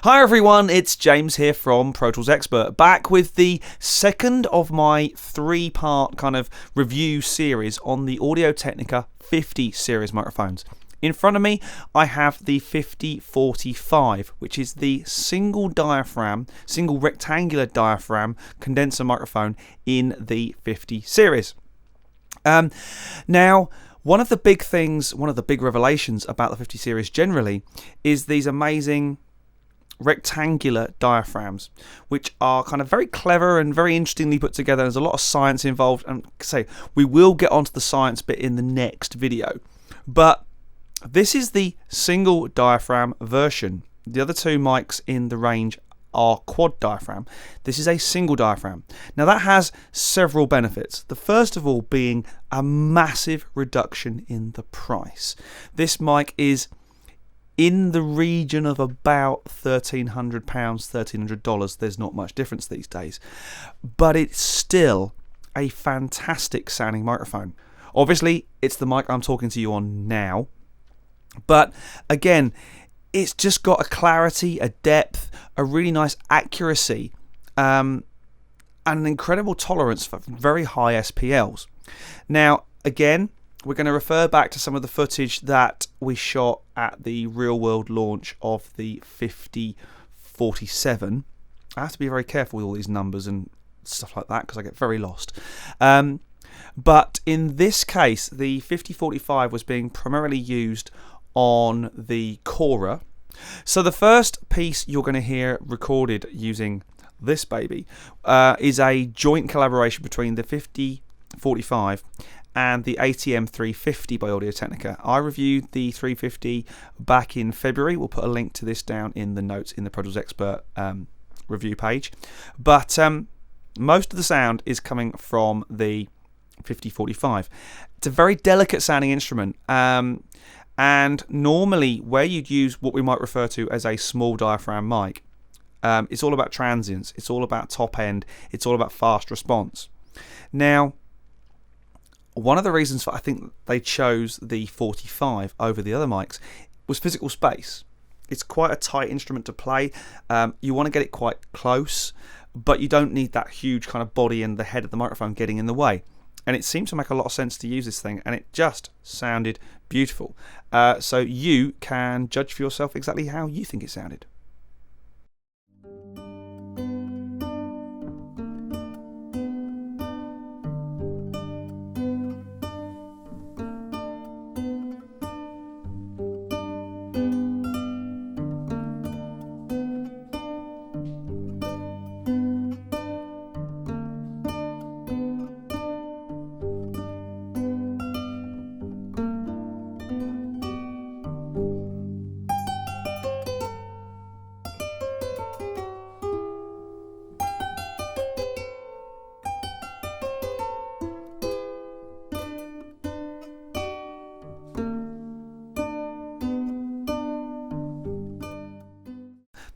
Hi everyone, it's James here from Pro Tools Expert, back with the second of my three-part kind of review series on the Audio Technica 50 series microphones. In front of me, I have the 5045, which is the single rectangular diaphragm condenser microphone in the 50 series. Now, one of the big revelations about the 50 series generally is these amazing rectangular diaphragms, which are kind of very clever and very interestingly put together. There's a lot of science involved, and we will get onto the science bit in the next video. But this is the single diaphragm version. The other two mics in the range are quad diaphragm. This is a single diaphragm. Now that has several benefits. The first of all being a massive reduction in the price. This mic is in the region of about £1,300, $1,300. There's not much difference these days, but it's still a fantastic sounding microphone. Obviously, it's the mic I'm talking to you on now, but again, it's just got a clarity, a depth, a really nice accuracy, and an incredible tolerance for very high SPLs. Now, again, we're going to refer back to some of the footage that we shot at the real world launch of the 5047. I have to be very careful with all these numbers and stuff like that because I get very lost. But in this case, the 5045 was being primarily used on the Cora. So the first piece you're going to hear recorded using this baby is a joint collaboration between the 5045 and the ATM 350 by Audio Technica. I reviewed the 350 back in February. We'll put a link to this down in the notes in the Pro Tools Expert review page. But most of the sound is coming from the 5045. It's a very delicate sounding instrument. And normally where you'd use what we might refer to as a small diaphragm mic, it's all about transients, it's all about top end, it's all about fast response. Now, one of the reasons I think they chose the 45 over the other mics was physical space. It's quite a tight instrument to play. You want to get it quite close, but you don't need that huge kind of body and the head of the microphone getting in the way. And it seemed to make a lot of sense to use this thing, and it just sounded beautiful. So you can judge for yourself exactly how you think it sounded.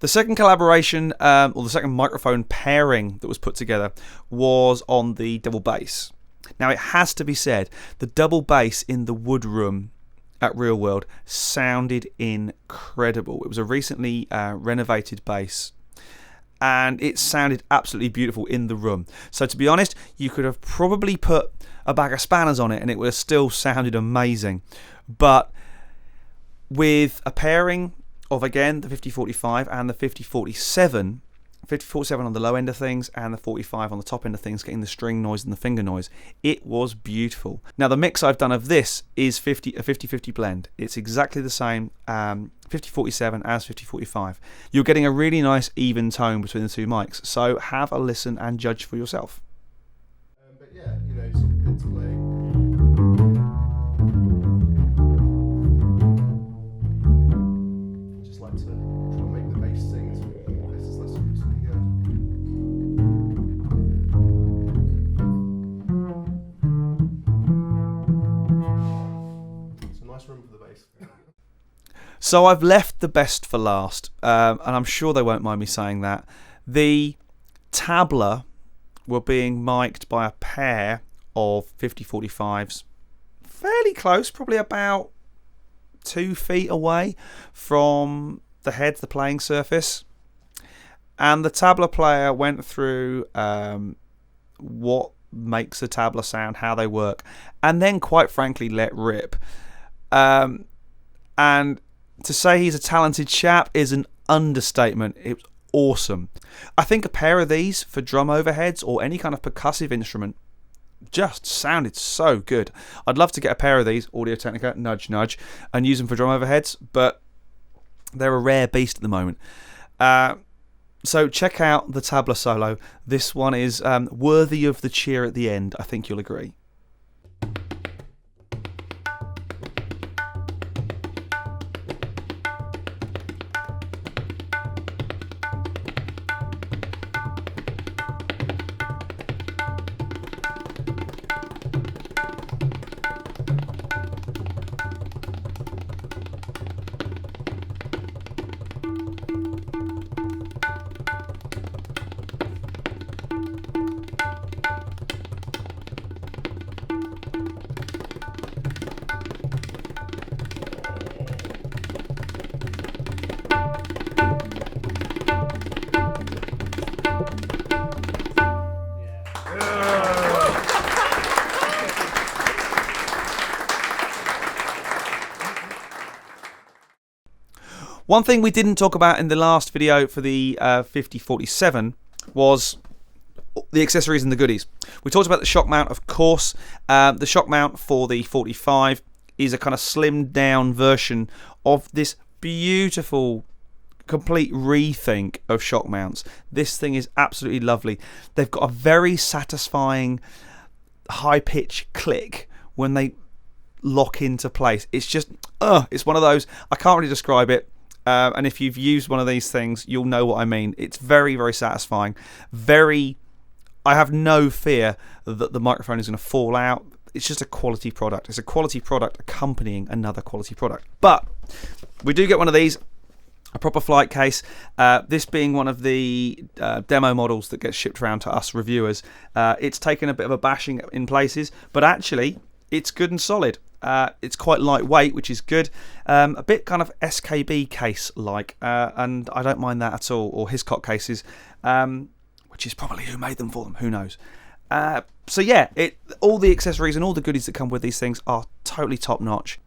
The second collaboration, or the second microphone pairing that was put together was on the double bass. Now it has to be said, the double bass in the wood room at Real World sounded incredible. It was a recently renovated bass, and it sounded absolutely beautiful in the room. So to be honest, you could have probably put a bag of spanners on it and it would have still sounded amazing. But with a pairing of, again, the 5045 and the 5047 on the low end of things and the 45 on the top end of things, getting the string noise and the finger noise, it was beautiful. Now the mix I've done of this is a 50-50 blend. It's exactly the same 5047 as 5045. You're getting a really nice even tone between the two mics, so have a listen and judge for yourself. But yeah, you know, some good to play. To try and make the bass sing as less as we go. It's a nice room for the bass. So I've left the best for last, and I'm sure they won't mind me saying that. The Tabla were being mic'd by a pair of 5045s, fairly close, probably about 2 feet away from the head, the playing surface. And the tabla player went through what makes a tabla sound, how they work, and then quite frankly let rip. And to say he's a talented chap is an understatement. It was awesome. I think a pair of these for drum overheads or any kind of percussive instrument just sounded so good. I'd love to get a pair of these, Audio Technica, nudge nudge, and use them for drum overheads, but they're a rare beast at the moment. So check out the tabla solo. This one is worthy of the cheer at the end. I think you'll agree. One thing we didn't talk about in the last video for the 5047 was the accessories and the goodies. We talked about the shock mount, of course. The shock mount for the 45 is a kind of slimmed down version of this beautiful, complete rethink of shock mounts. This thing is absolutely lovely. They've got a very satisfying high pitch click when they lock into place. It's just, it's one of those, I can't really describe it. And if you've used one of these things, you'll know what I mean. It's very, very satisfying. I have no fear that the microphone is going to fall out. It's just a quality product. It's a quality product accompanying another quality product. But we do get one of these, a proper flight case. This being one of the demo models that gets shipped around to us reviewers. It's taken a bit of a bashing in places, but actually it's good and solid. It's quite lightweight, which is good. A bit kind of SKB case-like, and I don't mind that at all, or Hiscock cases, which is probably who made them for them, who knows. So yeah, all the accessories and all the goodies that come with these things are totally top-notch.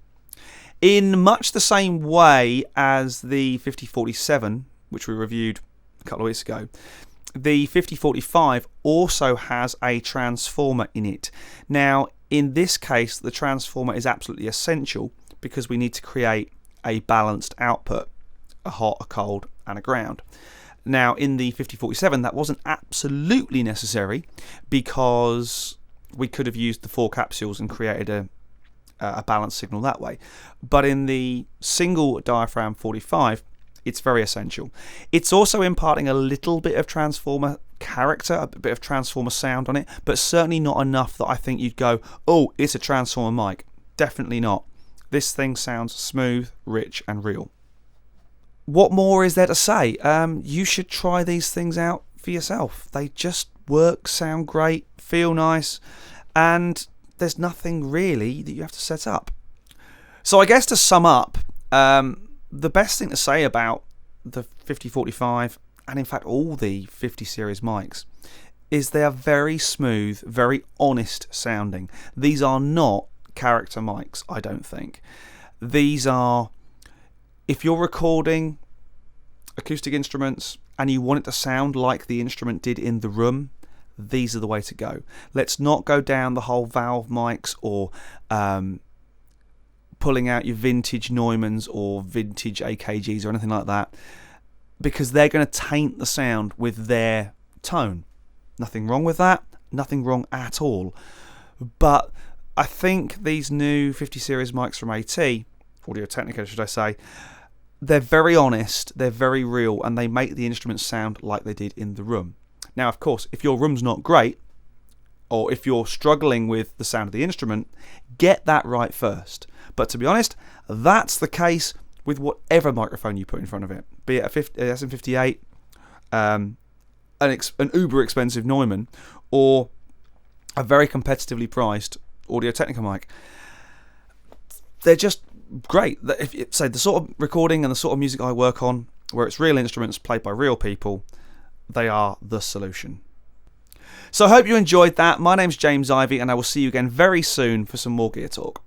In much the same way as the 5047, which we reviewed a couple of weeks ago, the 5045 also has a transformer in it. Now, in this case, the transformer is absolutely essential because we need to create a balanced output, a hot, a cold, and a ground. Now, in the 5047, that wasn't absolutely necessary because we could have used the 4 capsules and created a balanced signal that way. But in the single diaphragm 45, it's very essential. It's also imparting a little bit of transformer character, a bit of transformer sound on it, but certainly not enough that I think you'd go, oh, it's a transformer mic. Definitely not. This thing sounds smooth, rich, and real. What more is there to say? You should try these things out for yourself. They just work, sound great, feel nice, and there's nothing really that you have to set up. So I guess to sum up, the best thing to say about the 5045 and in fact all the 50 series mics is they are very smooth, very honest sounding. These are not character mics, I don't think. These are, if you're recording acoustic instruments and you want it to sound like the instrument did in the room, these are the way to go. Let's not go down the whole valve mics or pulling out your vintage Neumanns or vintage AKGs or anything like that, because they're going to taint the sound with their tone. Nothing wrong with that, nothing wrong at all. But I think these new 50 series mics from AT, Audio Technica should I say, they're very honest, they're very real, and they make the instruments sound like they did in the room. Now, of course, if your room's not great, or if you're struggling with the sound of the instrument, get that right first. But to be honest, that's the case with whatever microphone you put in front of it, be it a SM58, an uber expensive Neumann, or a very competitively priced Audio Technica mic. They're just great. If say the sort of recording and the sort of music I work on, where it's real instruments played by real people, they are the solution. So I hope you enjoyed that. My name's James Ivey, and I will see you again very soon for some more gear talk.